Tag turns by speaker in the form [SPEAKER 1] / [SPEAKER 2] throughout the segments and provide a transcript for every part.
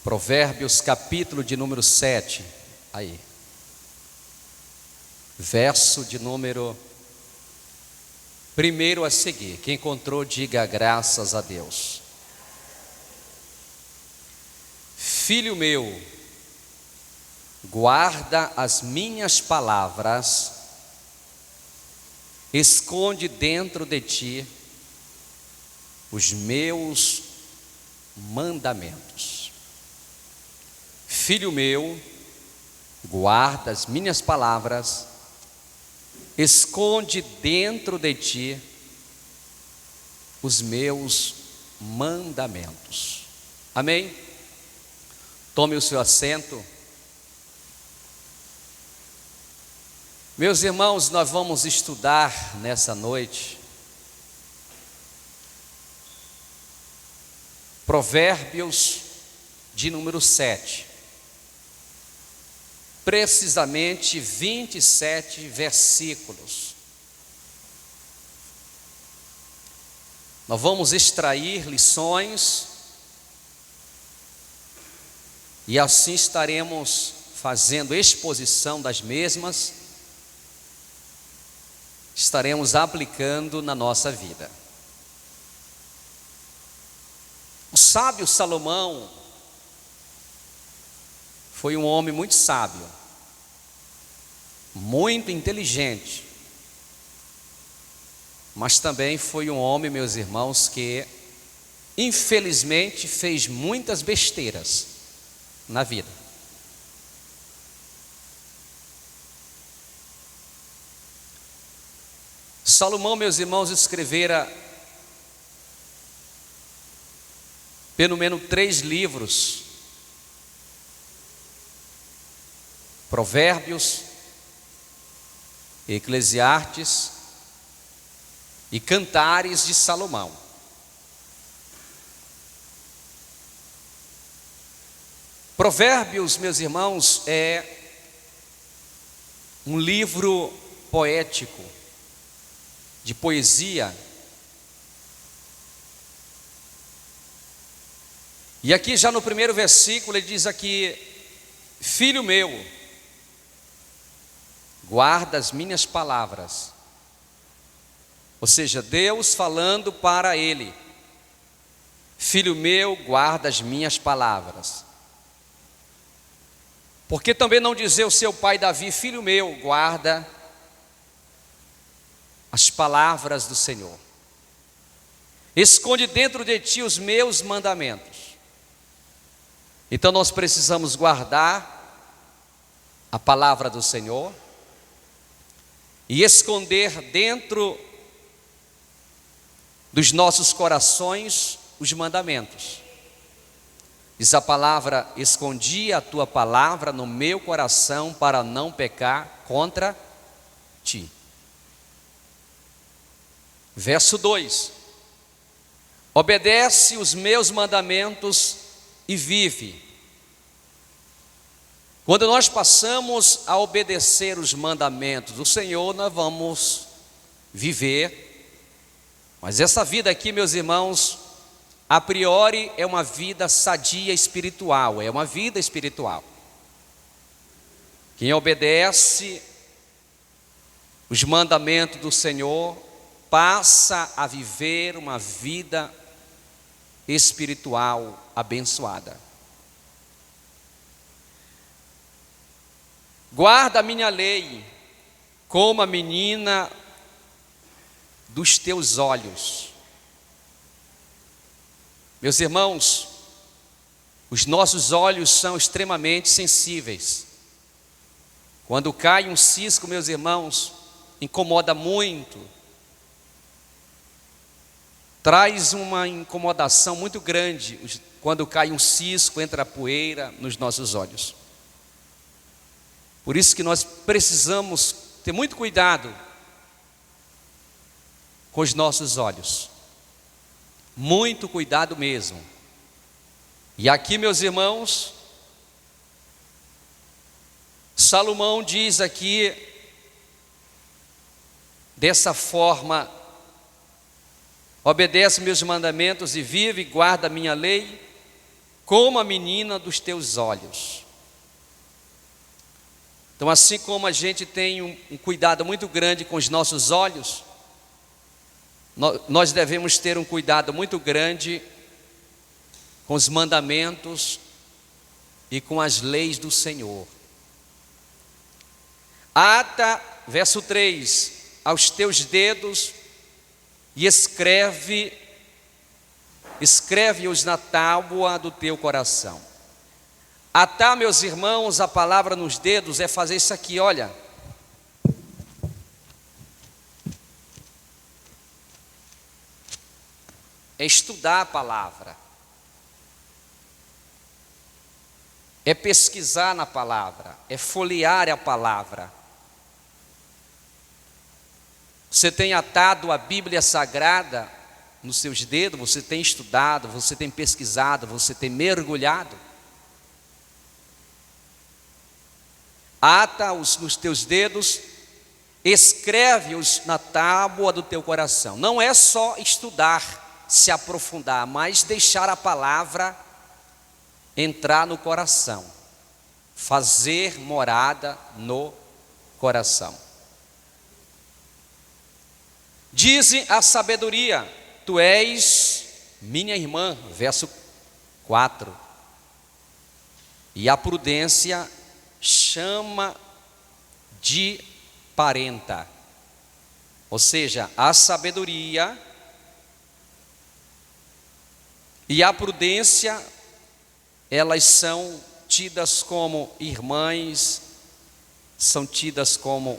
[SPEAKER 1] Provérbios capítulo de número 7, aí, verso de número 1 a seguir. Quem encontrou, diga graças a Deus. Filho meu, guarda as minhas palavras, esconde dentro de ti os meus mandamentos. Filho meu, guarda as minhas palavras, esconde dentro de ti os meus mandamentos. Amém? Tome o seu assento. Meus irmãos, nós vamos estudar nessa noite Provérbios de número 7. Precisamente 27 versículos. Nós vamos extrair lições e assim estaremos fazendo exposição das mesmas, estaremos aplicando na nossa vida. O sábio Salomão foi um homem muito sábio, muito inteligente, mas também foi um homem, meus irmãos, que infelizmente fez muitas besteiras na vida. Salomão, meus irmãos, escrevera pelo menos 3 livros: Provérbios, Eclesiastes e Cantares de Salomão. Provérbios, meus irmãos, é um livro poético, de poesia. E aqui já no primeiro versículo ele diz aqui: filho meu, guarda as minhas palavras. Ou seja, Deus falando para ele: filho meu, guarda as minhas palavras. Por que também não dizer o seu pai Davi: filho meu, guarda as palavras do Senhor, esconde dentro de ti os meus mandamentos. Então nós precisamos guardar a palavra do Senhor e esconder dentro dos nossos corações os mandamentos. Diz a palavra: escondi a tua palavra no meu coração para não pecar contra ti. Verso 2: obedece os meus mandamentos e vive. Quando nós passamos a obedecer os mandamentos do Senhor, nós vamos viver. Mas essa vida aqui, meus irmãos, a priori é uma vida sadia espiritual, é uma vida espiritual. Quem obedece os mandamentos do Senhor passa a viver uma vida espiritual abençoada. Guarda a minha lei como a menina dos teus olhos. Meus irmãos, os nossos olhos são extremamente sensíveis. Quando cai um cisco, meus irmãos, incomoda muito. Traz uma incomodação muito grande quando cai um cisco, entra poeira nos nossos olhos. Por isso que nós precisamos ter muito cuidado com os nossos olhos. Muito cuidado mesmo. E aqui, meus irmãos, Salomão diz aqui dessa forma: obedece meus mandamentos e vive, guarda a minha lei, como a menina dos teus olhos. Então, assim como a gente tem um cuidado muito grande com os nossos olhos, nós devemos ter um cuidado muito grande com os mandamentos e com as leis do Senhor. Ata, verso 3, aos teus dedos e escreve-os na tábua do teu coração. Atar, meus irmãos, a palavra nos dedos é fazer isso aqui, olha. É estudar a palavra. É pesquisar na palavra. É folhear a palavra. Você tem atado a Bíblia Sagrada nos seus dedos, você tem estudado, você tem pesquisado, você tem mergulhado. Ata-os nos teus dedos, escreve-os na tábua do teu coração. Não é só estudar, se aprofundar, mas deixar a palavra entrar no coração, fazer morada no coração. Dize a sabedoria: tu és minha irmã, verso 4. E a prudência chama de parenta. Ou seja, a sabedoria e a prudência, elas são tidas como irmãs, são tidas como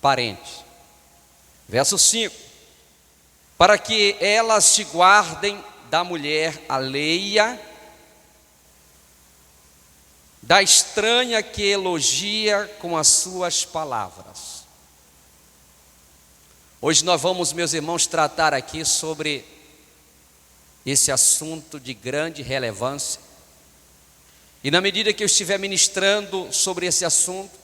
[SPEAKER 1] parentes. Verso 5: para que elas te guardem da mulher alheia, da estranha que elogia com as suas palavras. Hoje nós vamos, meus irmãos, tratar aqui sobre esse assunto de grande relevância. E na medida que eu estiver ministrando sobre esse assunto,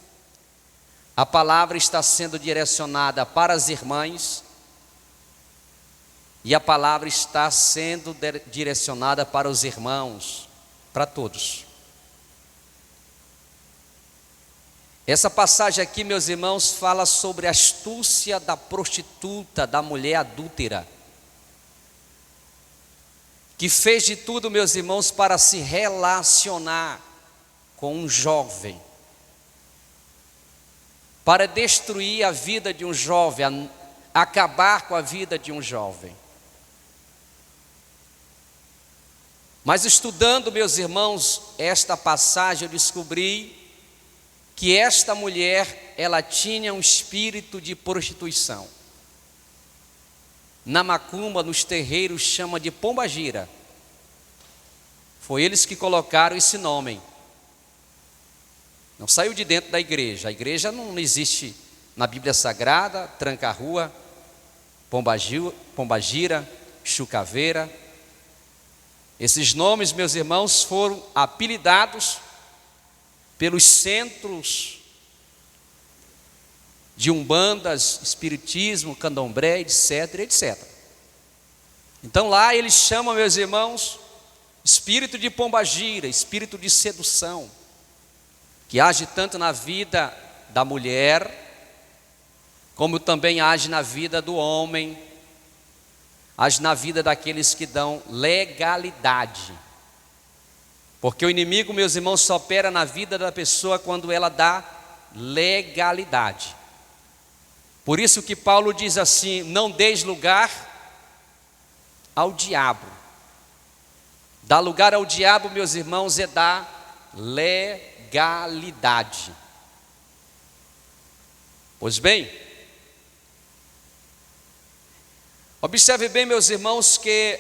[SPEAKER 1] a palavra está sendo direcionada para as irmãs e a palavra está sendo direcionada para os irmãos, para todos. Essa passagem aqui, meus irmãos, fala sobre a astúcia da prostituta, da mulher adúltera, que fez de tudo, meus irmãos, para se relacionar com um jovem, para destruir a vida de um jovem, acabar com a vida de um jovem. Mas estudando, meus irmãos, esta passagem, eu descobri que esta mulher, ela tinha um espírito de prostituição. Na macumba, nos terreiros, chama de pombagira. Foi eles que colocaram esse nome. Não saiu de dentro da igreja. A igreja não existe na Bíblia Sagrada, tranca-rua, pombagira, chucaveira. Esses nomes, meus irmãos, foram apelidados pelos centros de umbandas, espiritismo, candomblé, etc, etc. Então lá eles chamam, meus irmãos, espírito de pombagira, espírito de sedução, que age tanto na vida da mulher, como também age na vida do homem, age na vida daqueles que dão legalidade. Porque o inimigo, meus irmãos, só opera na vida da pessoa quando ela dá legalidade. Por isso que Paulo diz assim: não deis lugar ao diabo. Dar lugar ao diabo, meus irmãos, é dar legalidade. Pois bem, observe bem, meus irmãos, que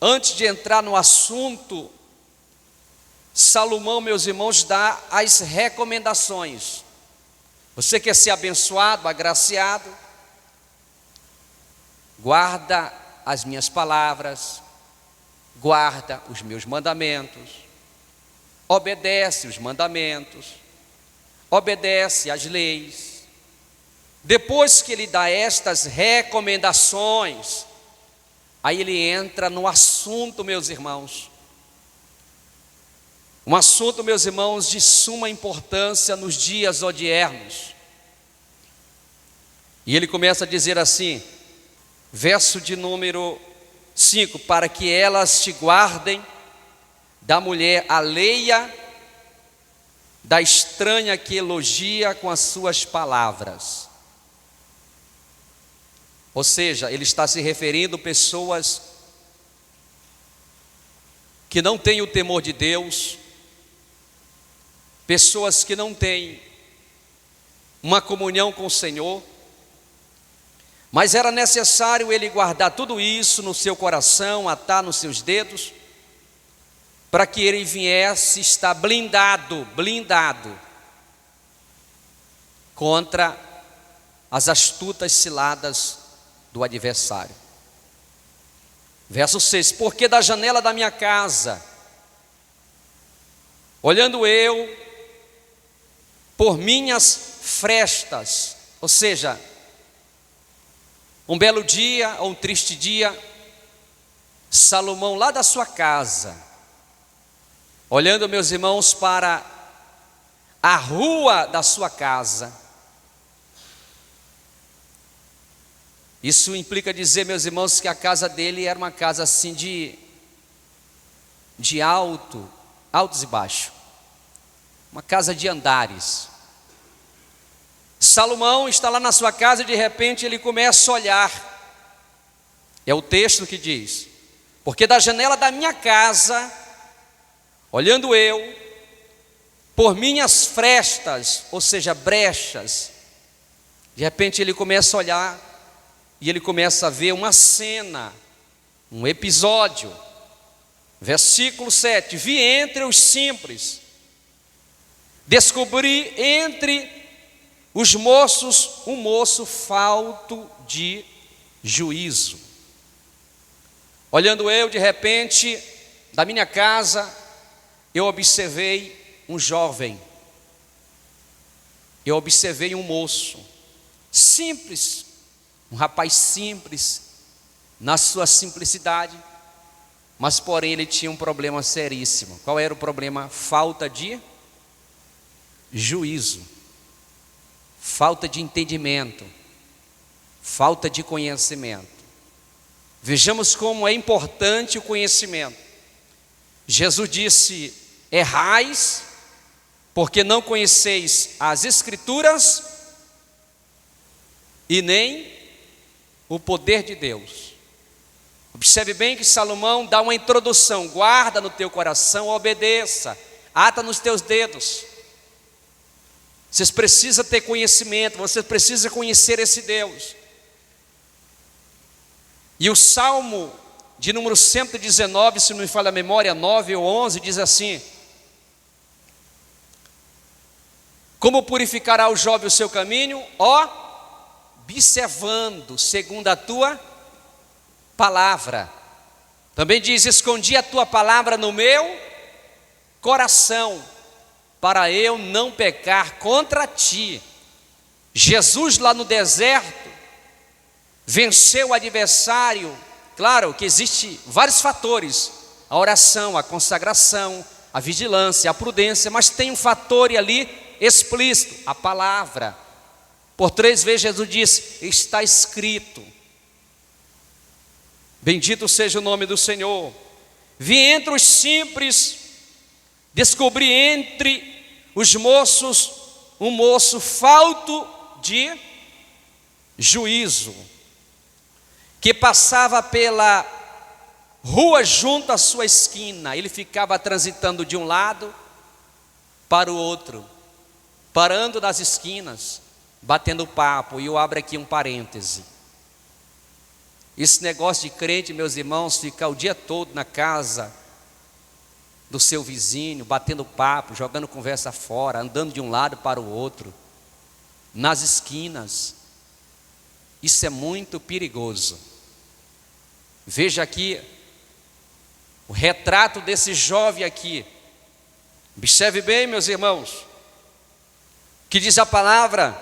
[SPEAKER 1] antes de entrar no assunto, Salomão, meus irmãos, dá as recomendações. Você quer ser abençoado, agraciado? Guarda as minhas palavras, guarda os meus mandamentos, obedece os mandamentos, obedece às leis. Depois que ele dá estas recomendações, aí ele entra no assunto, meus irmãos. Um assunto, meus irmãos, de suma importância nos dias odiernos. E ele começa a dizer assim, verso de número 5: para que elas te guardem da mulher alheia, da estranha que elogia com as suas palavras. Ou seja, ele está se referindo a pessoas que não têm o temor de Deus, pessoas que não têm uma comunhão com o Senhor, mas era necessário ele guardar tudo isso no seu coração, atar nos seus dedos, para que ele viesse estar blindado contra as astutas ciladas do adversário. Verso 6: porque da janela da minha casa, olhando eu por minhas frestas, ou seja, um belo dia ou um triste dia, Salomão lá da sua casa, olhando, meus irmãos, para a rua da sua casa. Isso implica dizer, meus irmãos, que a casa dele era uma casa assim de altos e baixos, uma casa de andares. Salomão está lá na sua casa e de repente ele começa a olhar. É o texto que diz: porque da janela da minha casa, olhando eu por minhas frestas, ou seja, brechas, de repente ele começa a olhar e ele começa a ver uma cena, um episódio. Versículo 7: vi entre os simples, descobri entre os moços um moço falto de juízo. Olhando eu, de repente, da minha casa, eu observei um jovem, eu observei um moço simples, um rapaz simples, na sua simplicidade, mas porém ele tinha um problema seríssimo. Qual era o problema? Falta de juízo, falta de entendimento, falta de conhecimento. Vejamos como é importante o conhecimento. Jesus disse: errais, porque não conheceis as Escrituras e nem o poder de Deus. Observe bem que Salomão dá uma introdução: guarda no teu coração, obedeça, ata nos teus dedos. Vocês precisam ter conhecimento, você precisa conhecer esse Deus. E o Salmo de número 119, se não me falha a memória, 9 ou 11, diz assim: como purificará o jovem o seu caminho? Observando segundo a tua palavra. Também diz: escondi a tua palavra no meu coração, para eu não pecar contra ti. Jesus lá no deserto venceu o adversário. Claro que existe vários fatores: a oração, a consagração, a vigilância, a prudência, mas tem um fator ali explícito: a palavra. Por 3 vezes Jesus disse: está escrito. Bendito seja o nome do Senhor. Vi entre os simples, descobri entre os moços um moço falto de juízo, que passava pela rua junto à sua esquina. Ele ficava transitando de um lado para o outro, parando nas esquinas, batendo papo. E eu abro aqui um parêntese: esse negócio de crente, meus irmãos, ficar o dia todo na casa do seu vizinho, batendo papo, jogando conversa fora, andando de um lado para o outro, nas esquinas, isso é muito perigoso. Veja aqui o retrato desse jovem aqui. Observe bem, meus irmãos, que diz a palavra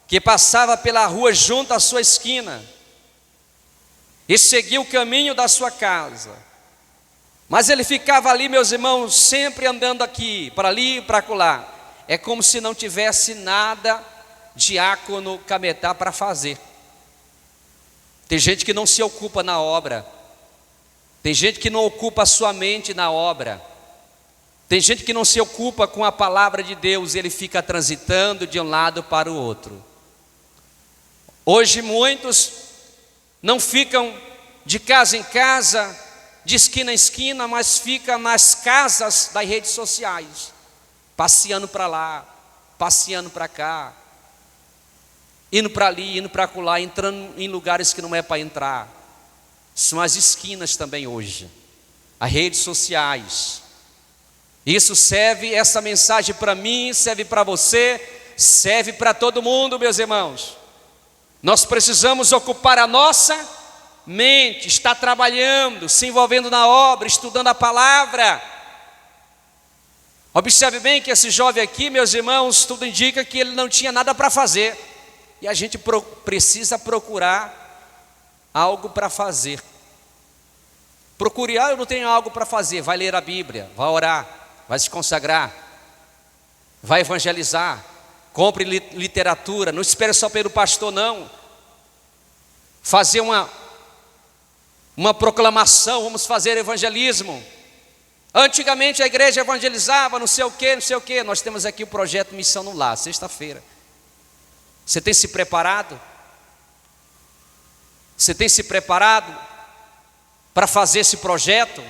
[SPEAKER 1] que passava pela rua junto à sua esquina e seguiu o caminho da sua casa. Mas ele ficava ali, meus irmãos, sempre andando aqui, para ali e para acolá. É como se não tivesse nada diácono Cametá para fazer. Tem gente que não se ocupa na obra. Tem gente que não ocupa a sua mente na obra. Tem gente que não se ocupa com a palavra de Deus, ele fica transitando de um lado para o outro. Hoje muitos não ficam de casa em casa, de esquina em esquina, mas ficam nas casas das redes sociais, passeando para lá, passeando para cá, indo para ali, indo para acolá, entrando em lugares que não é para entrar. São as esquinas também hoje, as redes sociais. Isso serve, essa mensagem para mim, serve para você, serve para todo mundo, meus irmãos. Nós precisamos ocupar a nossa mente, estar trabalhando, se envolvendo na obra, estudando a palavra. Observe bem que esse jovem aqui, meus irmãos, tudo indica que ele não tinha nada para fazer. E a gente precisa procurar algo para fazer. Procure, eu não tenho algo para fazer. Vai ler a Bíblia, vai orar, vai se consagrar, vai evangelizar, compre literatura, não espere só pelo pastor não. Fazer uma proclamação, vamos fazer evangelismo. Antigamente a igreja evangelizava, não sei o que. Nós temos aqui o projeto Missão no Lar, sexta-feira. Você tem se preparado? Você tem se preparado para fazer esse projeto?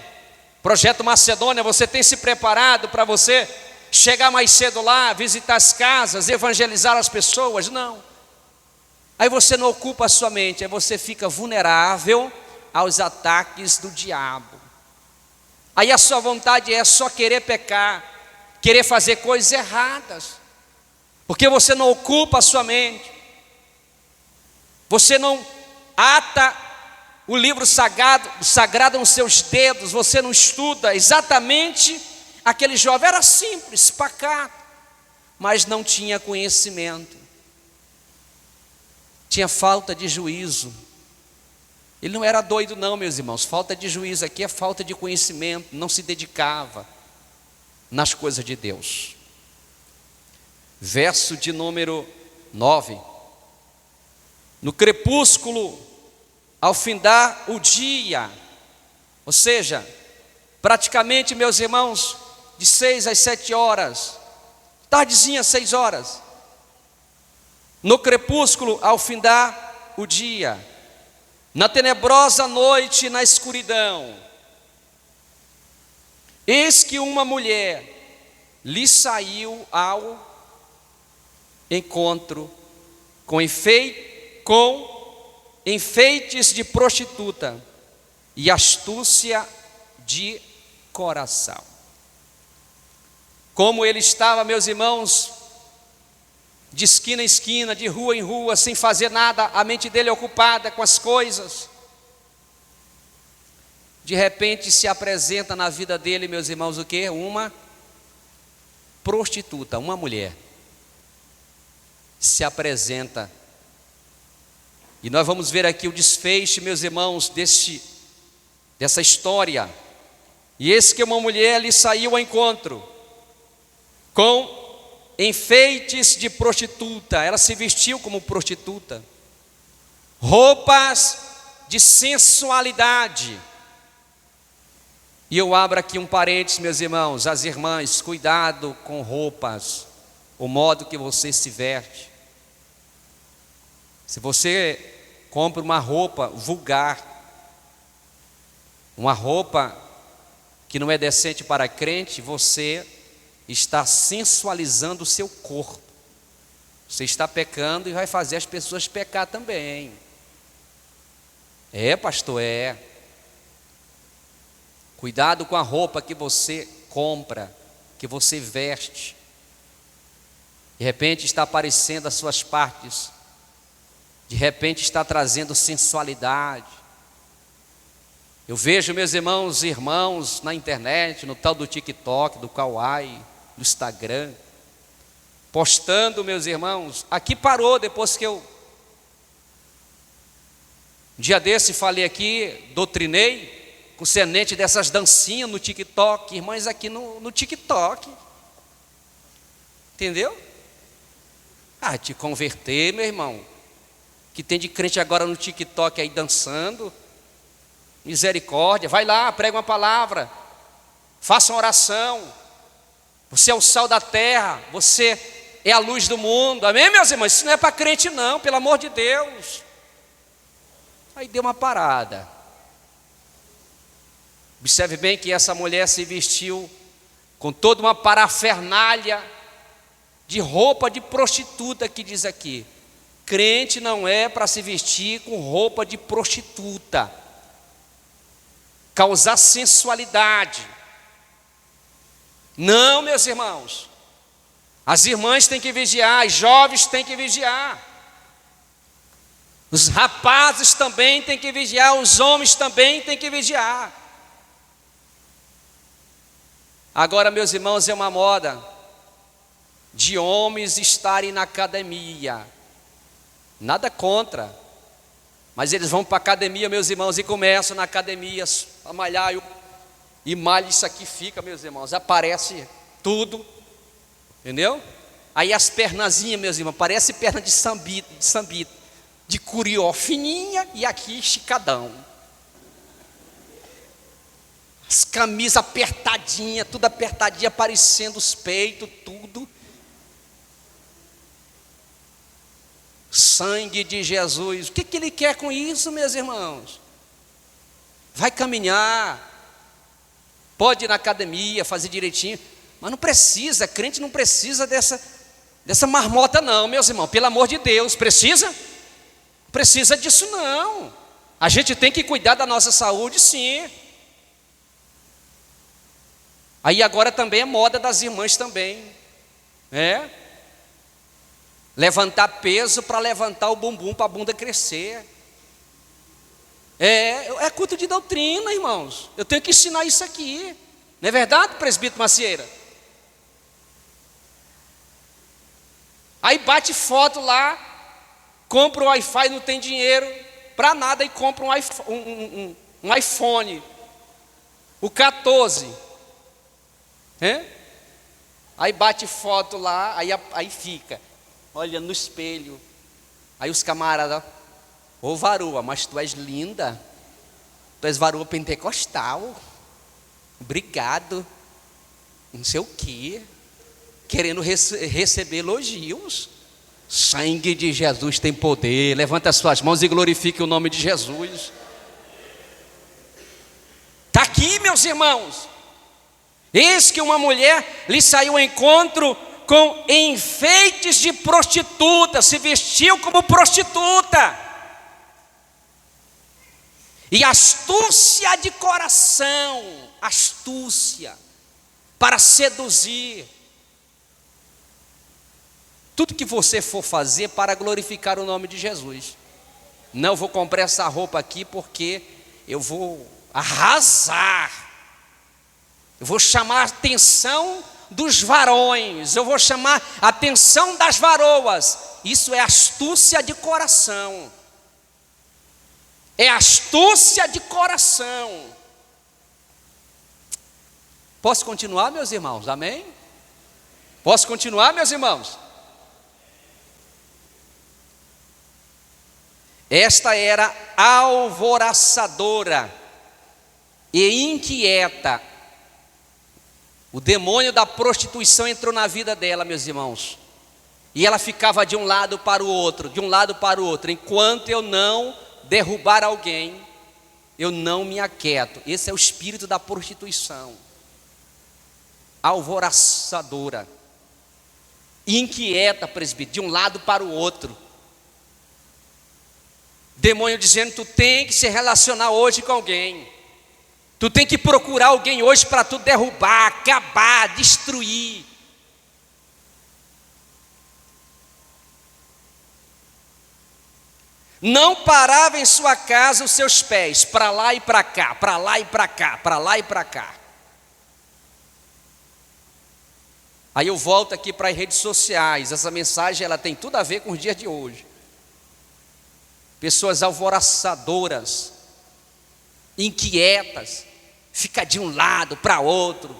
[SPEAKER 1] Projeto Macedônia, você tem se preparado para você chegar mais cedo lá, visitar as casas, evangelizar as pessoas? Não. Aí você não ocupa a sua mente, aí você fica vulnerável aos ataques do diabo. Aí a sua vontade é só querer pecar, querer fazer coisas erradas, porque você não ocupa a sua mente. Você não ata o livro sagrado nos seus dedos, você não estuda. Exatamente aquele jovem era simples, pacato, mas não tinha conhecimento, tinha falta de juízo. Ele não era doido não, meus irmãos. Falta de juízo aqui é falta de conhecimento, não se dedicava nas coisas de Deus. Verso de número 9. No crepúsculo, ao findar o dia, ou seja, praticamente, meus irmãos, de 6 às 7 horas, tardezinha, 6 horas. No crepúsculo, ao findar o dia, na tenebrosa noite, na escuridão, eis que uma mulher lhe saiu ao encontro com enfeites de prostituta e astúcia de coração. Como ele estava, meus irmãos, de esquina em esquina, de rua em rua, sem fazer nada, a mente dele ocupada com as coisas. De repente se apresenta na vida dele, meus irmãos, o quê? Uma prostituta, uma mulher se apresenta. E nós vamos ver aqui o desfecho, meus irmãos, dessa história. E eis que uma mulher lhe saiu ao encontro com enfeites de prostituta. Ela se vestiu como prostituta, roupas de sensualidade. E eu abro aqui um parênteses, meus irmãos, as irmãs, cuidado com roupas, o modo que você se veste. Se você compra uma roupa vulgar, uma roupa que não é decente para crente, você está sensualizando o seu corpo. Você está pecando e vai fazer as pessoas pecar também. É, pastor, é. Cuidado com a roupa que você compra, que você veste. De repente está aparecendo as suas partes. De repente está trazendo sensualidade. Eu vejo meus irmãos na internet, no tal do TikTok, do Kawaii, do Instagram, postando, meus irmãos. Aqui parou depois que eu um dia desse falei aqui, doutrinei concernente dessas dancinhas no TikTok, irmãs, aqui no TikTok. Entendeu? Te converter, meu irmão. Que tem de crente agora no TikTok aí dançando. Misericórdia. Vai lá, prega uma palavra. Faça uma oração. Você é o sal da terra. Você é a luz do mundo. Amém, meus irmãos? Isso não é para crente não, pelo amor de Deus. Aí deu uma parada. Observe bem que essa mulher se vestiu com toda uma parafernália de roupa de prostituta, que diz aqui. Crente não é para se vestir com roupa de prostituta, causar sensualidade. Não, meus irmãos. As irmãs têm que vigiar, os jovens têm que vigiar. Os rapazes também têm que vigiar, os homens também têm que vigiar. Agora, meus irmãos, é uma moda de homens estarem na academia. Nada contra, mas eles vão para a academia, meus irmãos, e começam na academia a malhar, e malha isso aqui fica, meus irmãos, aparece tudo, entendeu? Aí as pernazinhas, meus irmãos, parece perna de sambita, de curió fininha e aqui esticadão. As camisas apertadinhas, tudo apertadinha, aparecendo os peitos, tudo. Sangue de Jesus. O que ele quer com isso, meus irmãos? Vai caminhar, pode ir na academia, fazer direitinho, mas não precisa, crente não precisa dessa marmota não, meus irmãos, pelo amor de Deus. Precisa? Não precisa disso não. A gente tem que cuidar da nossa saúde, sim. Aí agora também é moda das irmãs também, levantar peso para levantar o bumbum, para a bunda crescer. É culto de doutrina, irmãos. Eu tenho que ensinar isso aqui. Não é verdade, presbítero Macieira? Aí bate foto lá, compra um Wi-Fi, não tem dinheiro para nada, e compra um iPhone, o 14. Aí bate foto lá, aí fica olhando no espelho. Aí os camaradas: ô varoa, mas tu és linda, tu és varoa pentecostal, obrigado, não sei o que, querendo receber elogios. Sangue de Jesus tem poder. Levanta as suas mãos e glorifique o nome de Jesus. Está aqui, meus irmãos. Eis que uma mulher lhe saiu ao encontro com enfeites de prostituta, se vestiu como prostituta, e astúcia de coração, astúcia para seduzir. Tudo que você for fazer para glorificar o nome de Jesus. Não vou comprar essa roupa aqui porque eu vou arrasar, eu vou chamar a atenção dos varões, eu vou chamar a atenção das varoas. Isso é astúcia de coração. É astúcia de coração. Posso continuar, meus irmãos? Amém? Posso continuar, meus irmãos? Esta era alvoroçadora e inquieta. O demônio da prostituição entrou na vida dela, meus irmãos. E ela ficava de um lado para o outro, de um lado para o outro. Enquanto eu não derrubar alguém, eu não me aquieto. Esse é o espírito da prostituição. Alvoroçadora, inquieta, presbítero, de um lado para o outro. Demônio dizendo: tu tem que se relacionar hoje com alguém. Tu tem que procurar alguém hoje para tu derrubar, acabar, destruir. Não parava em sua casa os seus pés, para lá e para cá, para lá e para cá, para lá e para cá. Aí eu volto aqui para as redes sociais. Essa mensagem ela tem tudo a ver com os dias de hoje. Pessoas alvoroçadoras, inquietas, fica de um lado para outro,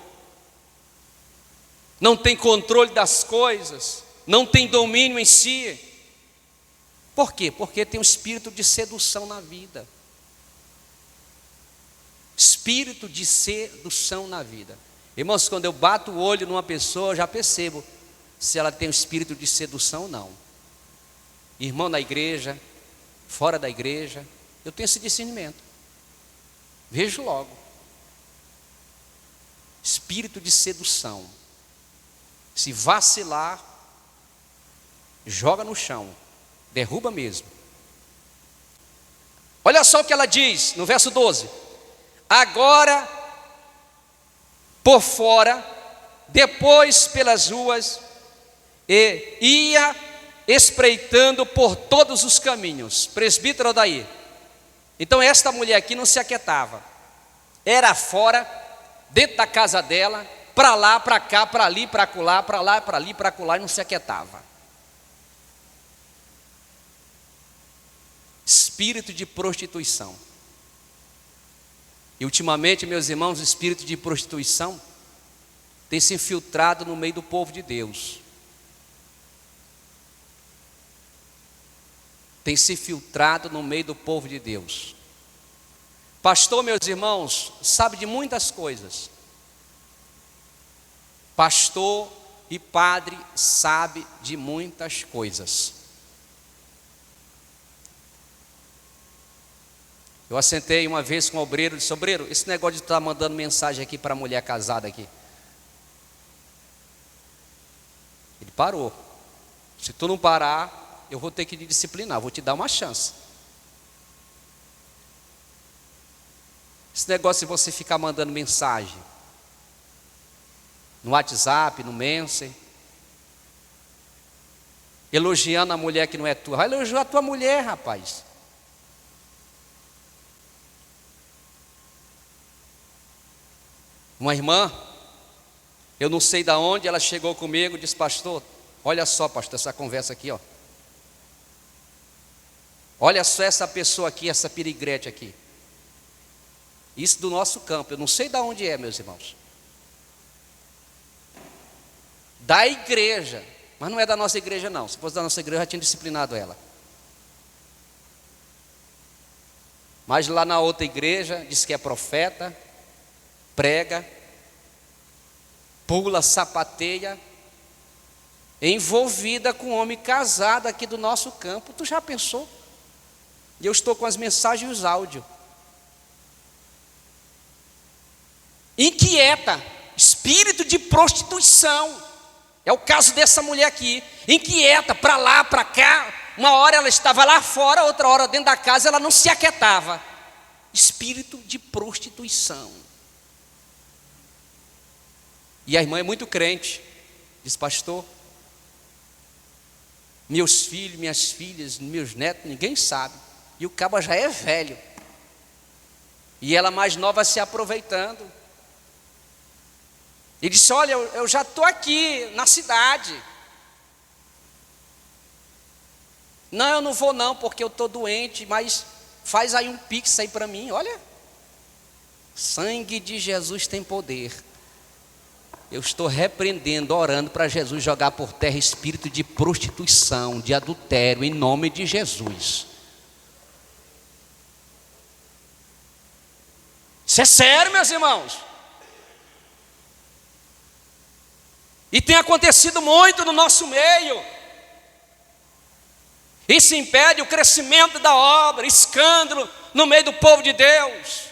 [SPEAKER 1] não tem controle das coisas, não tem domínio em si. Por quê? Porque tem um espírito de sedução na vida. Espírito de sedução na vida. Irmãos, quando eu bato o olho numa pessoa, eu já percebo se ela tem um espírito de sedução ou não. Irmão na igreja, fora da igreja, eu tenho esse discernimento. Vejo logo. Espírito de sedução. Se vacilar, joga no chão, derruba mesmo. Olha só o que ela diz no verso 12: agora por fora, depois pelas ruas, e ia espreitando por todos os caminhos. Presbítero daí. Então esta mulher aqui não se aquietava, era fora, dentro da casa dela, para lá, para cá, para ali, para acolá, para lá, para ali, para acolá, e não se aquietava. Espírito de prostituição. E ultimamente, meus irmãos, o espírito de prostituição tem se infiltrado no meio do povo de Deus. Tem se filtrado no meio do povo de Deus. Pastor, meus irmãos, sabe de muitas coisas. Pastor e padre sabe de muitas coisas. Eu assentei uma vez com o obreiro e disse: obreiro, esse negócio de estar mandando mensagem aqui para a mulher casada aqui. Ele parou. Se tu não parar, eu vou ter que te disciplinar, vou te dar uma chance. Esse negócio de você ficar mandando mensagem no WhatsApp, no Messenger, elogiando a mulher que não é tua. Vai elogiar a tua mulher, rapaz. Uma irmã, eu não sei de onde, ela chegou comigo e disse: pastor, olha só, pastor, essa conversa aqui, ó. Olha só essa pessoa aqui, essa pirigrete aqui. Isso do nosso campo, eu não sei de onde é, meus irmãos. Da igreja, mas não é da nossa igreja não. Se fosse da nossa igreja, eu já tinha disciplinado ela. Mas lá na outra igreja, diz que é profeta, prega, pula, sapateia, envolvida com um homem casado aqui do nosso campo. Tu já pensou? E eu estou com as mensagens e os áudios. Inquieta, espírito de prostituição. É o caso dessa mulher aqui, inquieta, para lá, para cá. Uma hora ela estava lá fora, outra hora dentro da casa, ela não se aquietava. Espírito de prostituição. E a irmã é muito crente. Diz: pastor, meus filhos, minhas filhas, meus netos, ninguém sabe. E o cabo já é velho. E ela mais nova se aproveitando. E disse: olha, eu já estou aqui na cidade. Não, eu não vou não, porque eu estou doente, mas faz aí um pix aí para mim. Olha, sangue de Jesus tem poder. Eu estou repreendendo, orando para Jesus jogar por terra espírito de prostituição, de adultério, em nome de Jesus. Isso é sério, meus irmãos. E tem acontecido muito no nosso meio. Isso impede o crescimento da obra, escândalo no meio do povo de Deus.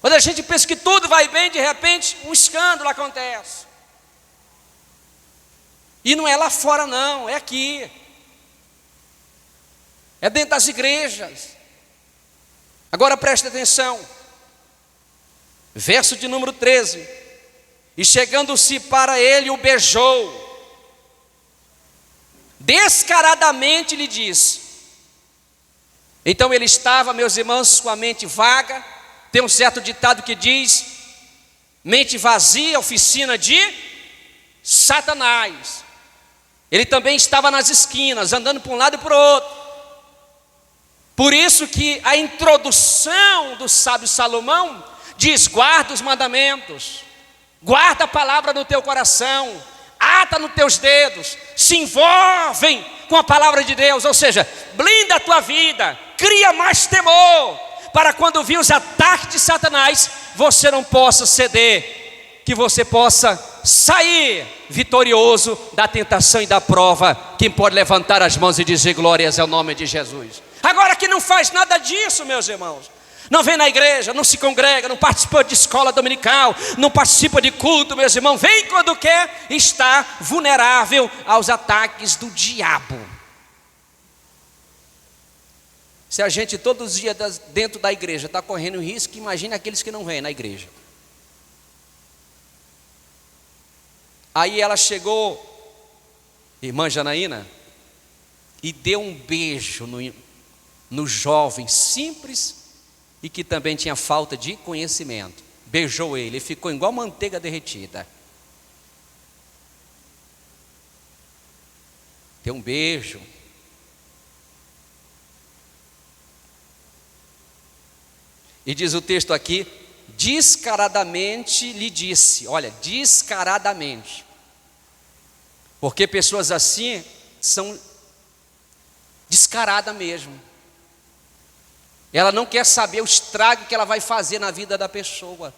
[SPEAKER 1] Quando a gente pensa que tudo vai bem, de repente um escândalo acontece. E não é lá fora não, é aqui. É dentro das igrejas. Agora preste atenção. Verso de número 13. E chegando-se para ele, o beijou. Descaradamente lhe disse. Então ele estava, meus irmãos, com a mente vaga. Tem um certo ditado que diz: mente vazia, oficina de Satanás. Ele também estava nas esquinas, andando para um lado e para o outro. Por isso que a introdução do sábio Salomão diz: guarda os mandamentos, guarda a palavra no teu coração, ata nos teus dedos, se envolvem com a palavra de Deus, ou seja, blinda a tua vida, cria mais temor, para quando vir os ataques de Satanás, você não possa ceder, que você possa sair vitorioso da tentação e da prova. Quem pode levantar as mãos e dizer glórias ao nome de Jesus? Agora, que não faz nada disso, meus irmãos, não vem na igreja, não se congrega, não participa de escola dominical, não participa de culto, meus irmãos, vem quando quer, está vulnerável aos ataques do diabo. Se a gente todos os dias dentro da igreja está correndo risco, imagine aqueles que não vêm na igreja. Aí ela chegou, irmã Janaína, e deu um beijo no jovem simples e que também tinha falta de conhecimento. Beijou ele e ficou igual manteiga derretida. Deu um beijo. E diz o texto aqui: descaradamente lhe disse. Olha, descaradamente. Porque pessoas assim são descaradas mesmo. Ela não quer saber o estrago que ela vai fazer na vida da pessoa.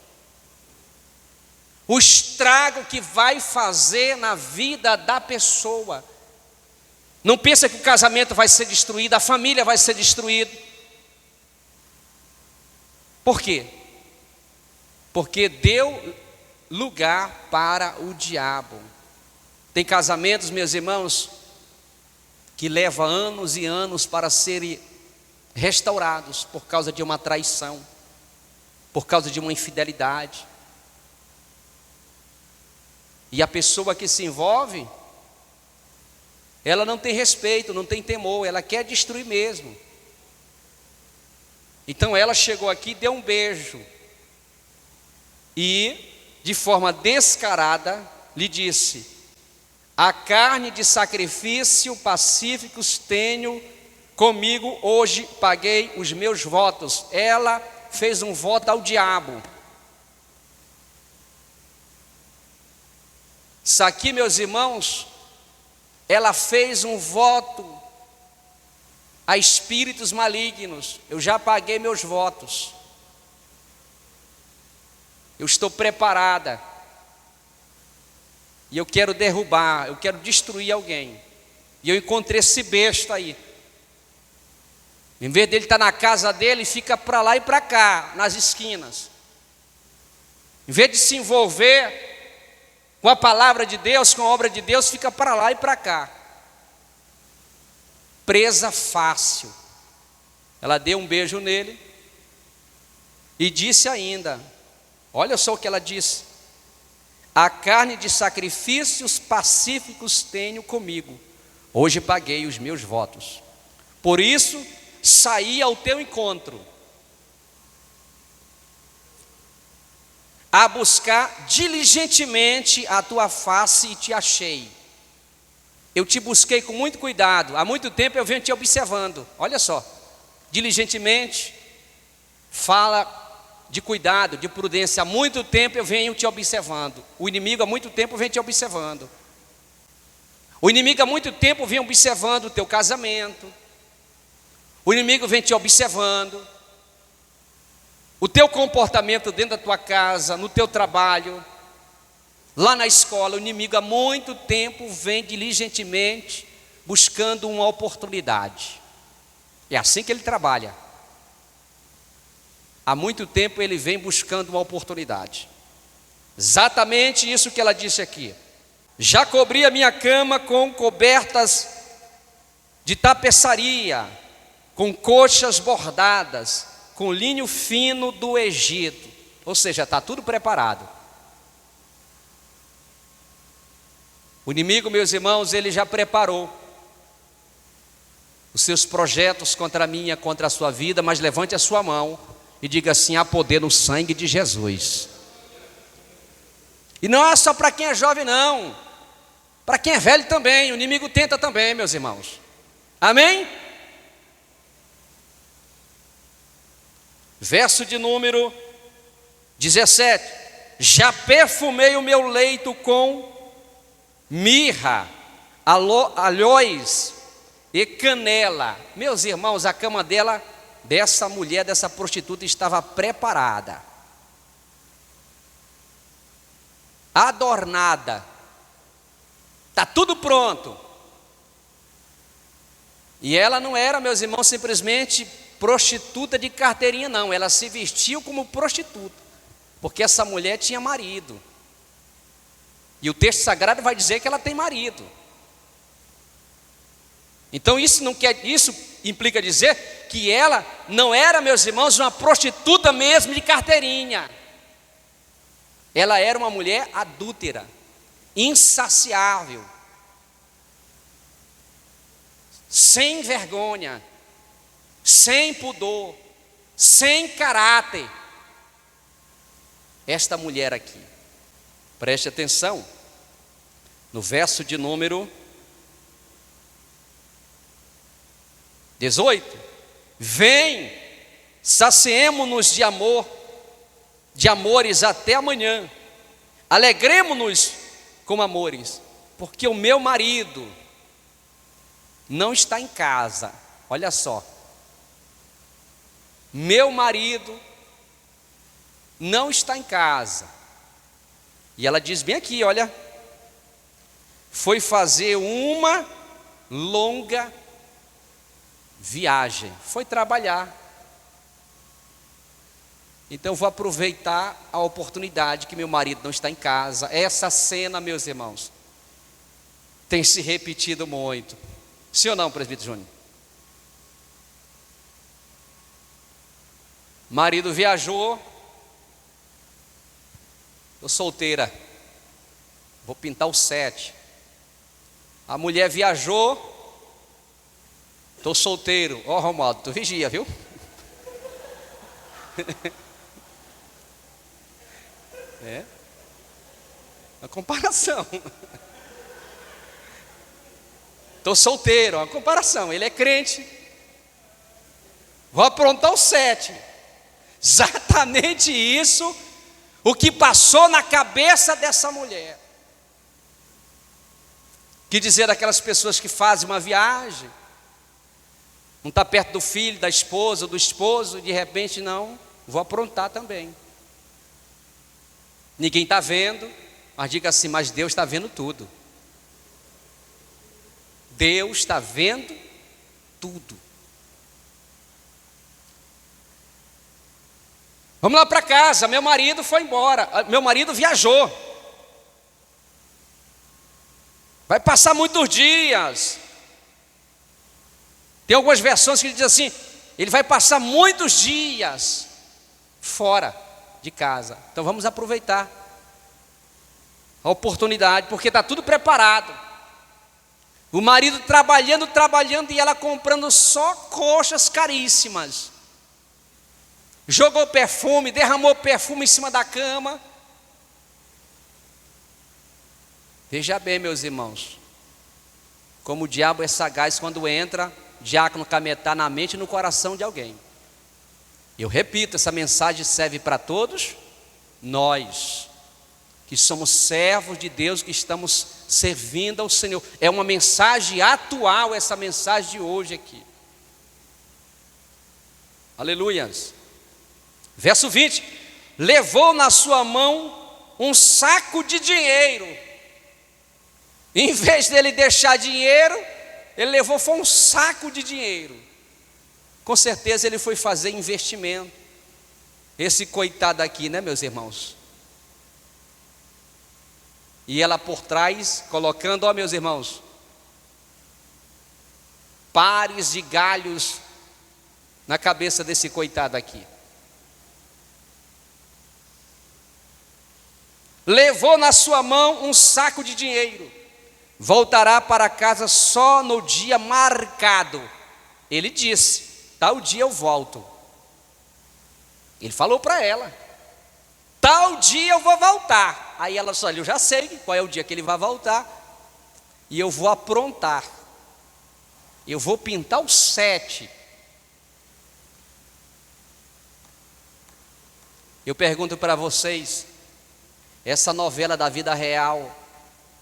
[SPEAKER 1] O estrago que vai fazer na vida da pessoa. Não pensa que o casamento vai ser destruído, a família vai ser destruída. Por quê? Porque deu lugar para o diabo. Tem casamentos, meus irmãos, que levam anos e anos para serem restaurados por causa de uma traição, por causa de uma infidelidade. E a pessoa que se envolve, ela não tem respeito, não tem temor, ela quer destruir mesmo. Então ela chegou aqui, deu um beijo e, de forma descarada, lhe disse: a carne de sacrifício pacíficos tenho comigo, hoje paguei os meus votos. Ela fez um voto ao diabo. Isso aqui, meus irmãos, ela fez um voto a espíritos malignos. Eu já paguei meus votos. Eu estou preparada. E eu quero derrubar, eu quero destruir alguém. E eu encontrei esse besta aí. Em vez dele estar na casa dele, fica para lá e para cá, nas esquinas. Em vez de se envolver com a palavra de Deus, com a obra de Deus, fica para lá e para cá. Presa fácil. Ela deu um beijo nele e disse ainda, olha só o que ela disse: a carne de sacrifícios pacíficos tenho comigo, hoje paguei os meus votos. Por isso saí ao teu encontro, a buscar diligentemente a tua face e te achei. Eu te busquei com muito cuidado, há muito tempo eu venho te observando. Olha só, diligentemente fala de cuidado, de prudência. Há muito tempo eu venho te observando. O inimigo há muito tempo vem te observando. O inimigo há muito tempo vem observando o teu casamento. O inimigo vem te observando o teu comportamento dentro da tua casa, no teu trabalho, lá na escola. O inimigo há muito tempo vem diligentemente buscando uma oportunidade. É assim que ele trabalha. Há muito tempo ele vem buscando uma oportunidade. Exatamente isso que ela disse aqui: já cobri a minha cama com cobertas de tapeçaria, com coxas bordadas, com linho fino do Egito. Ou seja, está tudo preparado. O inimigo, meus irmãos, ele já preparou os seus projetos contra a minha, contra a sua vida. Mas levante a sua mão e diga assim: há poder no sangue de Jesus. E não é só para quem é jovem não, para quem é velho também. O inimigo tenta também, meus irmãos. Amém? Verso de número 17: já perfumei o meu leito com mirra, alóis e canela. Meus irmãos, a cama dela, dessa mulher, dessa prostituta, estava preparada, adornada, está tudo pronto. E ela não era, meus irmãos, simplesmente prostituta de carteirinha, não. Ela se vestiu como prostituta, porque essa mulher tinha marido. E o texto sagrado vai dizer que ela tem marido. Então isso implica dizer que ela não era, meus irmãos, uma prostituta mesmo de carteirinha. Ela era uma mulher adúltera, insaciável, sem vergonha, sem pudor, sem caráter. Esta mulher aqui, preste atenção, no verso de número 18: vem, saciemo-nos de amores até amanhã, alegremo-nos com amores, porque o meu marido não está em casa. Olha só, meu marido não está em casa. E ela diz bem aqui, olha, foi fazer uma longa viagem, foi trabalhar. Então vou aproveitar a oportunidade que meu marido não está em casa. Essa cena, meus irmãos, tem se repetido muito. Sim ou não, presbítero Júnior? Marido viajou, estou solteira, vou pintar o 7. A mulher viajou, estou solteiro. Ó, Romualdo, tu vigia, viu? É uma comparação. Estou solteiro, uma comparação. Ele é crente, vou aprontar o 7. Exatamente isso, o que passou na cabeça dessa mulher. Que dizer daquelas pessoas que fazem uma viagem, não está perto do filho, da esposa, do esposo, e de repente não, vou aprontar também. Ninguém está vendo, mas diga assim, mas Deus está vendo tudo. Deus está vendo tudo. Vamos lá para casa, meu marido foi embora, meu marido viajou. Vai passar muitos dias. Tem algumas versões que dizem assim, ele vai passar muitos dias fora de casa. Então vamos aproveitar a oportunidade, porque está tudo preparado. O marido trabalhando e ela comprando só coxas caríssimas. Jogou perfume, derramou perfume em cima da cama. Veja bem, meus irmãos, como o diabo é sagaz quando entra, diácono Cametá, na mente e no coração de alguém. Eu repito, essa mensagem serve para todos nós, que somos servos de Deus, que estamos servindo ao Senhor. É uma mensagem atual, essa mensagem de hoje aqui. Aleluias. Verso 20: levou na sua mão um saco de dinheiro. Em vez dele deixar dinheiro, ele levou foi um saco de dinheiro. Com certeza ele foi fazer investimento. Esse coitado aqui, né, meus irmãos? E ela por trás, colocando, ó, meus irmãos, pares de galhos na cabeça desse coitado aqui. Levou na sua mão um saco de dinheiro. Voltará para casa só no dia marcado. Ele disse, tal dia eu volto. Ele falou para ela, tal dia eu vou voltar. Aí ela disse, olha, eu já sei qual é o dia que ele vai voltar, e eu vou aprontar, eu vou pintar o 7. Eu pergunto para vocês, essa novela da vida real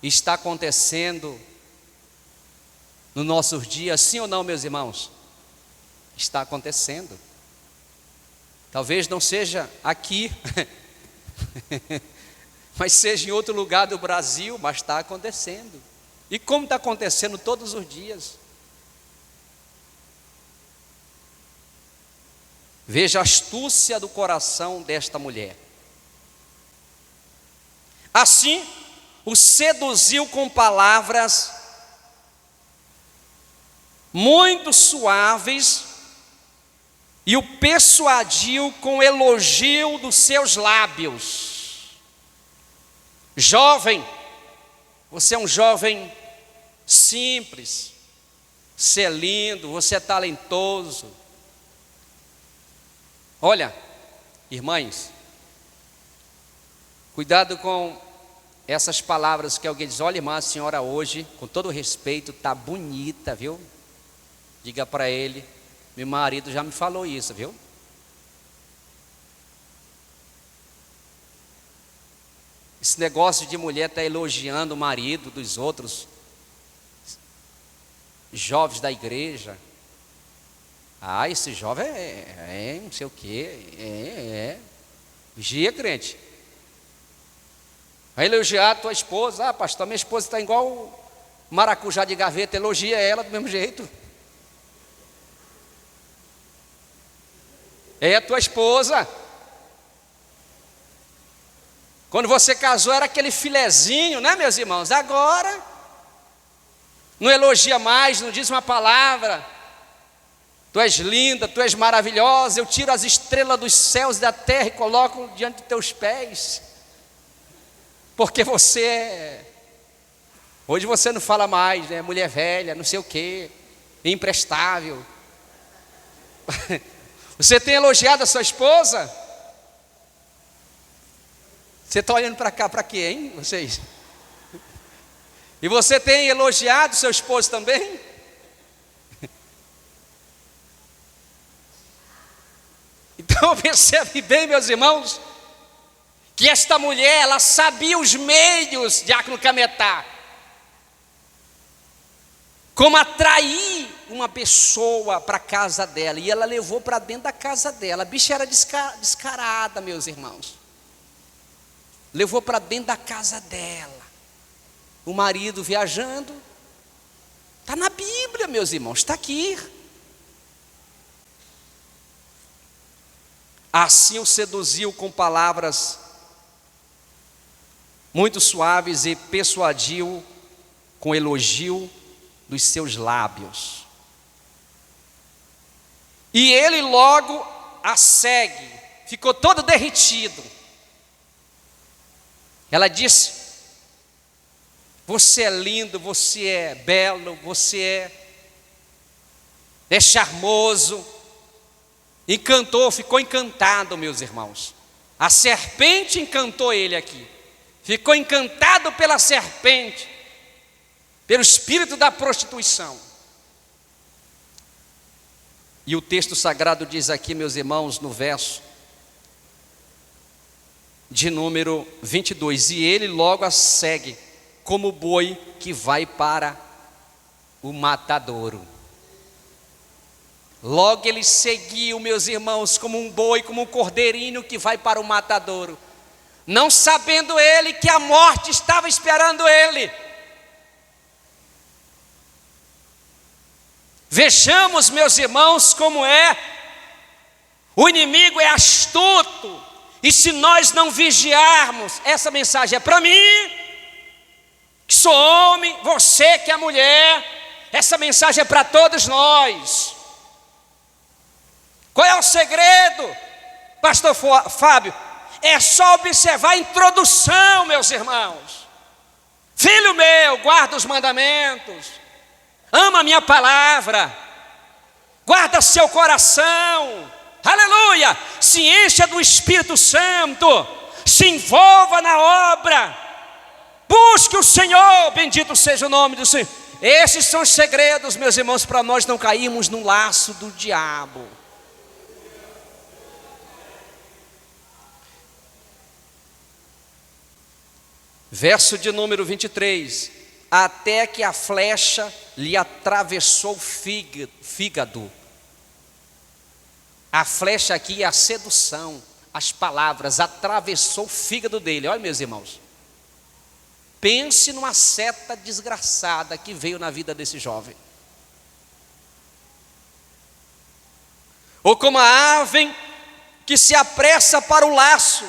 [SPEAKER 1] está acontecendo nos nossos dias, sim ou não, meus irmãos? Está acontecendo. Talvez não seja aqui, mas seja em outro lugar do Brasil, mas está acontecendo. E como está acontecendo todos os dias. Veja a astúcia do coração desta mulher. Assim, o seduziu com palavras muito suaves e o persuadiu com elogio dos seus lábios. Jovem, você é um jovem simples, você é lindo, você é talentoso. Olha, irmãs, cuidado com essas palavras que alguém diz: olha, irmã, a senhora hoje, com todo respeito, está bonita, viu? Diga para ele: meu marido já me falou isso, viu? Esse negócio de mulher estar elogiando o marido dos outros jovens da igreja. Ah, esse jovem não sei o quê, vigia, crente. Vai elogiar a tua esposa. Ah, pastor, minha esposa está igual maracujá de gaveta, elogia ela do mesmo jeito. É a tua esposa. Quando você casou era aquele filezinho, né, meus irmãos? Agora não elogia mais, não diz uma palavra. Tu és linda, tu és maravilhosa. Eu tiro as estrelas dos céus e da terra e coloco diante dos teus pés, porque hoje você não fala mais, né? Mulher velha, não sei o quê, imprestável. Você tem elogiado a sua esposa? Você está olhando para cá para quê, hein, vocês? E você tem elogiado seu esposo também? Então percebe bem, meus irmãos, que esta mulher, ela sabia os meios, diácono Cametá, como atrair uma pessoa para a casa dela, e ela levou para dentro da casa dela. A bicha era descarada, meus irmãos. Levou para dentro da casa dela. O marido viajando, está na Bíblia, meus irmãos, está aqui. Assim o seduziu com palavras muito suaves e persuadiu com elogio dos seus lábios. E ele logo a segue, ficou todo derretido. Ela disse: você é lindo, você é belo, você é charmoso. Encantou, ficou encantado, meus irmãos. A serpente encantou ele aqui. Ficou encantado pela serpente, pelo espírito da prostituição. E o texto sagrado diz aqui, meus irmãos, no verso de número 22: e ele logo a segue, como boi que vai para o matadouro. Logo ele seguiu, meus irmãos, como um boi, como um cordeirinho que vai para o matadouro, não sabendo ele que a morte estava esperando ele. Vejamos, meus irmãos, como o inimigo é astuto, e se nós não vigiarmos, essa mensagem é para mim, que sou homem, você que é mulher, essa mensagem é para todos nós. Qual é o segredo, pastor Fábio? É só observar a introdução, meus irmãos. Filho meu, guarda os mandamentos, ama a minha palavra, guarda seu coração, aleluia, se encha do Espírito Santo, se envolva na obra, busque o Senhor, bendito seja o nome do Senhor. Esses são os segredos, meus irmãos, para nós não cairmos no laço do diabo. Verso de número 23. Até que a flecha lhe atravessou o fígado. A flecha aqui é a sedução, as palavras, atravessou o fígado dele. Olha, meus irmãos, pense numa seta desgraçada que veio na vida desse jovem. Ou como a ave que se apressa para o laço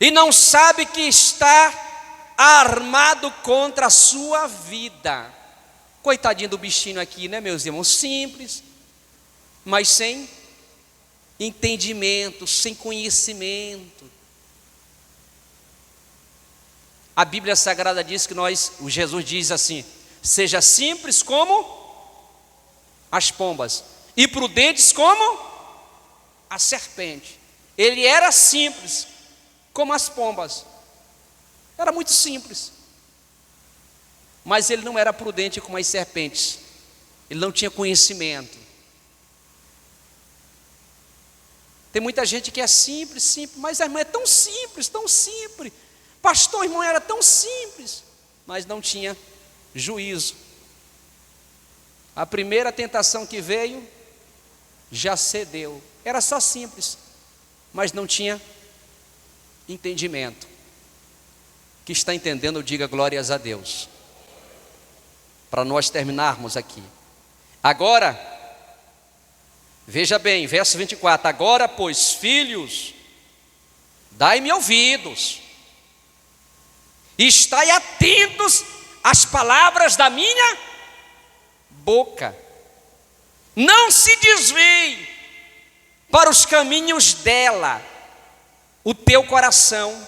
[SPEAKER 1] e não sabe que está armado contra a sua vida. Coitadinho do bichinho aqui, né, meus irmãos? Simples, mas sem entendimento, sem conhecimento. A Bíblia Sagrada diz que o Jesus diz assim: seja simples como as pombas e prudentes como a serpente. Ele era simples como as pombas, era muito simples, mas ele não era prudente como as serpentes, ele não tinha conhecimento. Tem muita gente que é simples, mas a irmã é tão simples, pastor, irmão, era tão simples, mas não tinha juízo. A primeira tentação que veio, já cedeu. Era só simples, mas não tinha entendimento. Que está entendendo, diga glórias a Deus. Para nós terminarmos aqui. Agora, veja bem, verso 24. Agora, pois, filhos, dai-me ouvidos, e estai atentos às palavras da minha boca. Não se desvie para os caminhos dela o teu coração,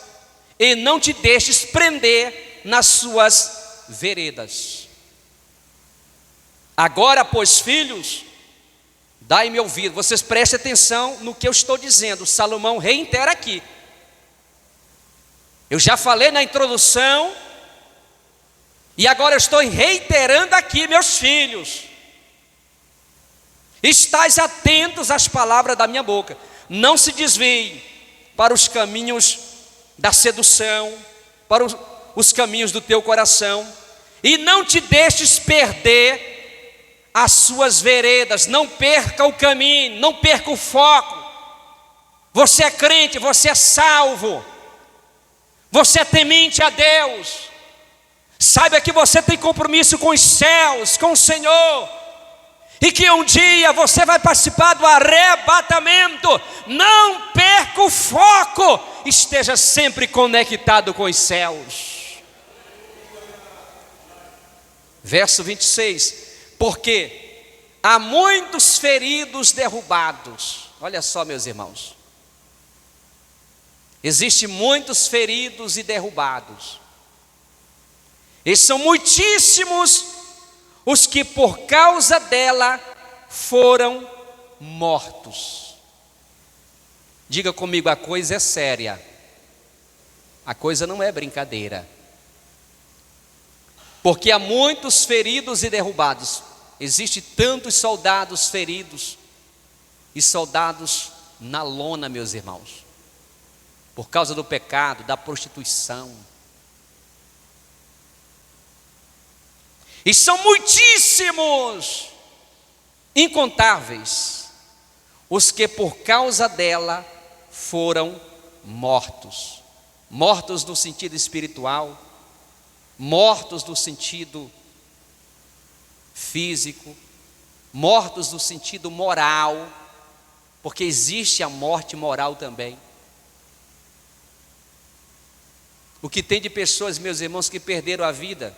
[SPEAKER 1] e não te deixes prender nas suas veredas. Agora, pois, filhos, dai-me ouvido. Vocês prestem atenção no que eu estou dizendo. Salomão reitera aqui. Eu já falei na introdução, e agora eu estou reiterando aqui, meus filhos. Estais atentos às palavras da minha boca. Não se desviem para os caminhos da sedução, para os caminhos do teu coração, e não te deixes perder as suas veredas. Não perca o caminho, não perca o foco. Você é crente, você é salvo, você é temente a Deus. Saiba que você tem compromisso com os céus, com o Senhor, e que um dia você vai participar do arrebatamento. Não perca o foco, esteja sempre conectado com os céus. Verso 26. Porque há muitos feridos derrubados. Olha só, meus irmãos, existem muitos feridos e derrubados, e são muitíssimos os que por causa dela foram mortos. Diga comigo, a coisa é séria, a coisa não é brincadeira. Porque há muitos feridos e derrubados. Existem tantos soldados feridos e soldados na lona, meus irmãos, por causa do pecado, da prostituição. E são muitíssimos, incontáveis, os que por causa dela foram mortos. Mortos no sentido espiritual, mortos no sentido físico, mortos no sentido moral, porque existe a morte moral também. O que tem de pessoas, meus irmãos, que perderam a vida.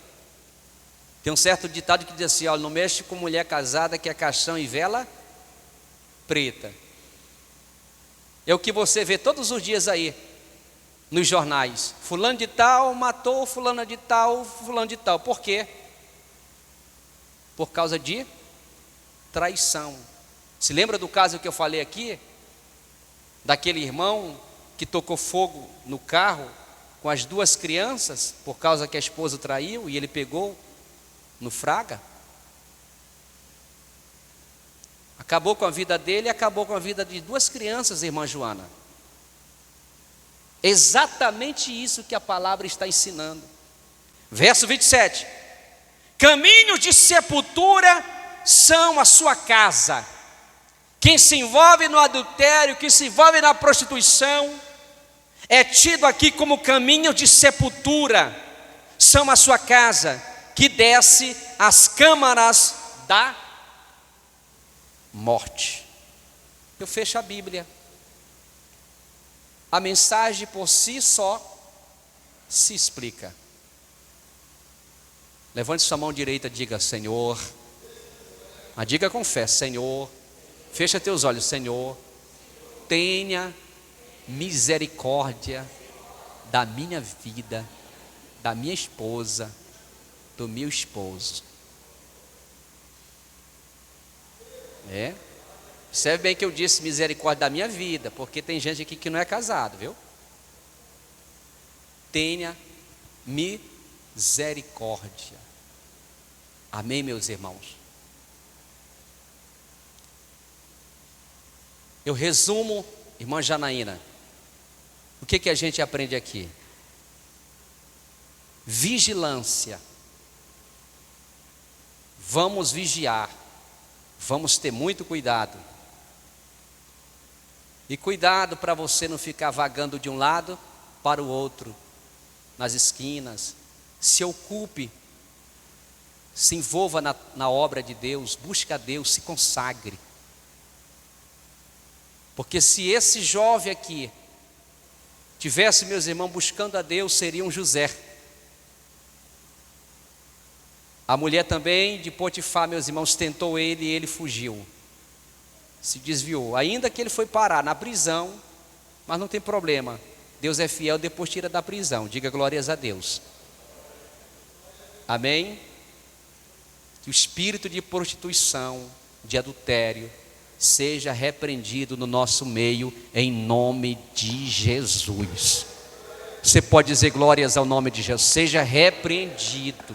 [SPEAKER 1] Tem um certo ditado que diz assim: olha, não mexe com mulher casada que é caixão e vela preta. É o que você vê todos os dias aí nos jornais. Fulano de tal matou fulano de tal, fulano de tal. Por quê? Por causa de traição. Se lembra do caso que eu falei aqui? Daquele irmão que tocou fogo no carro com as duas crianças, por causa que a esposa traiu e ele pegou no fraga? Acabou com a vida dele e acabou com a vida de duas crianças, irmã Joana. Exatamente isso que a palavra está ensinando. Verso 27. Caminhos de sepultura são a sua casa. Quem se envolve no adultério, quem se envolve na prostituição, é tido aqui como caminho de sepultura. São a sua casa, que desce às câmaras da morte. Eu fecho a Bíblia. A mensagem por si só se explica. Levante sua mão direita e diga: Senhor. Mas diga com fé: Senhor. Fecha teus olhos: Senhor, tenha misericórdia da minha vida, da minha esposa, do meu esposo. Observe bem que eu disse misericórdia da minha vida, porque tem gente aqui que não é casado, viu? Tenha misericórdia. Amém, meus irmãos? Eu resumo, irmã Janaína, o que a gente aprende aqui? Vigilância. Vamos vigiar, vamos ter muito cuidado. E cuidado para você não ficar vagando de um lado para o outro, nas esquinas. Se ocupe, se envolva na obra de Deus, busque a Deus, se consagre. Porque se esse jovem aqui tivesse, meus irmãos, buscando a Deus, seria um José. A mulher também de Potifar, meus irmãos, tentou ele e ele fugiu, se desviou, ainda que ele foi parar na prisão, mas não tem problema, Deus é fiel, depois tira da prisão. Diga glórias a Deus. Amém? Que o espírito de prostituição, de adultério, seja repreendido no nosso meio, em nome de Jesus. Você pode dizer glórias ao nome de Jesus. Seja repreendido.